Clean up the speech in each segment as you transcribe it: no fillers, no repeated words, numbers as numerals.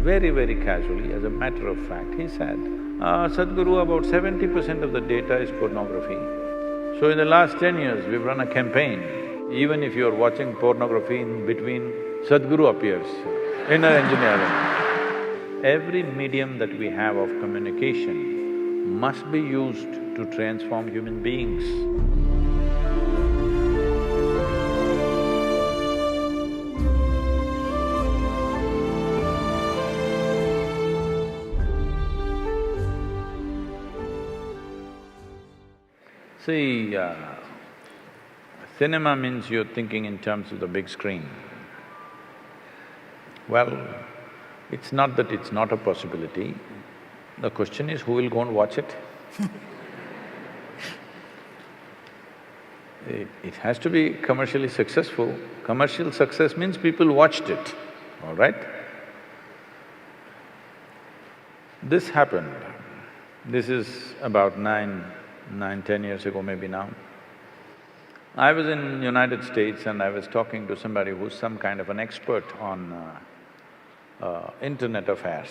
very, very casually, as a matter of fact, he said, Sadhguru, about 70% of the data is pornography. So in the last 10 years, we've run a campaign. Even if you're watching pornography, in between, Sadhguru appears, inner engineering. Every medium that we have of communication must be used to transform human beings. See, cinema means you're thinking in terms of the big screen. Well, it's not that it's not a possibility, the question is who will go and watch it? It has to be commercially successful. Commercial success means people watched it, all right? This happened. This is about 10 years ago maybe now. I was in United States and I was talking to somebody who's some kind of an expert on internet affairs.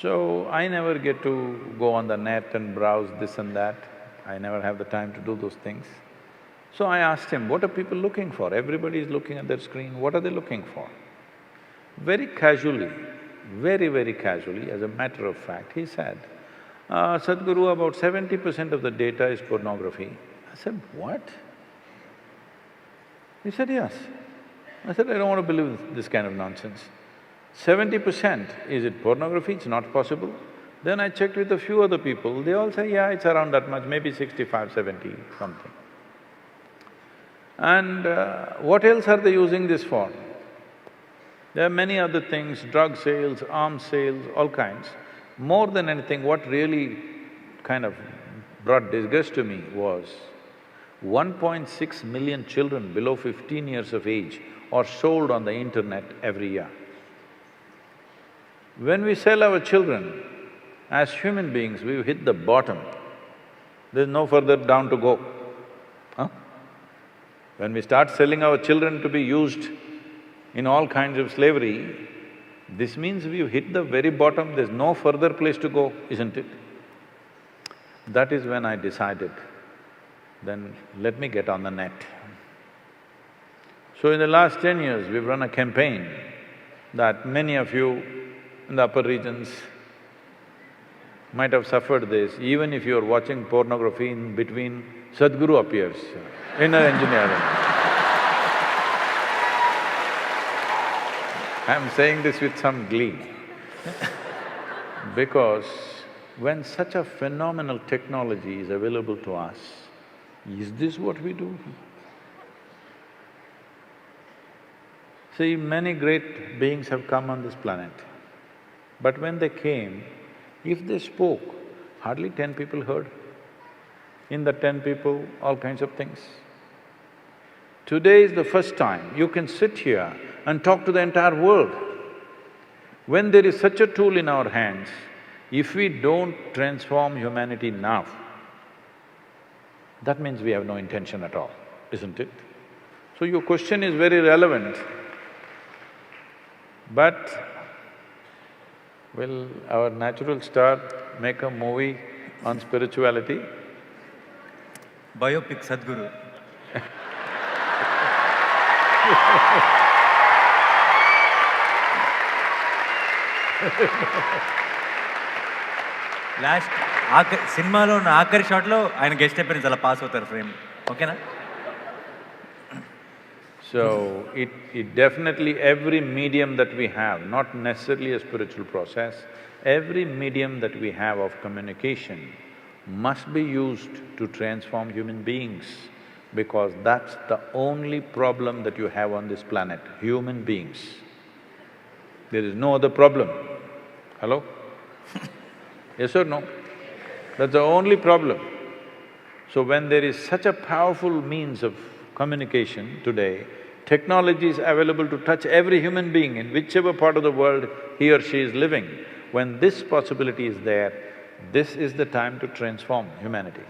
So I never get to go on the net and browse this and that, I never have the time to do those things. So I asked him, what are people looking for? Everybody is looking at their screen, what are they looking for? Very casually, very, very casually, as a matter of fact, he said, Sadhguru, about 70% of the data is pornography. I said, what? He said, yes. I said, I don't want to believe this kind of nonsense. 70%, is it pornography? It's not possible. Then I checked with a few other people, they all say, yeah, it's around that much, maybe 65, 70, something. And what else are they using this for? There are many other things, drug sales, arms sales, all kinds. More than anything, what really kind of brought disgust to me was 1.6 million children below 15 years of age are sold on the internet every year. When we sell our children, as human beings, we've hit the bottom. There's no further down to go, huh? When we start selling our children to be used in all kinds of slavery, this means we've hit the very bottom, there's no further place to go, isn't it? That is when I decided, then let me get on the net. So in the last 10 years, we've run a campaign that many of you in the upper regions might have suffered this. Even if you're watching pornography, in between, Sadhguru appears, inner engineering. I'm saying this with some glee because when such a phenomenal technology is available to us, is this what we do? See, many great beings have come on this planet, but when they came, if they spoke, hardly 10 people heard. In the 10 people, all kinds of things. Today is the first time you can sit here and talk to the entire world. When there is such a tool in our hands, if we don't transform humanity now, that means we have no intention at all, isn't it? So your question is very relevant, but will our natural star make a movie on spirituality? Biopic Sadhguru. Last సినిమాలో ఉన్న ఆఖరి షాట్లో ఆయన guest appearance అలా pass అవుతారు frame, ఓకేనా? So, it definitely, every medium that we have, not necessarily a spiritual process, every medium that we have of communication must be used to transform human beings, because that's the only problem that you have on this planet, human beings. There is no other problem. Hello? Yes or no? That's the only problem. So when there is such a powerful means of communication today, technology is available to touch every human being in whichever part of the world he or she is living. When this possibility is there, this is the time to transform humanity.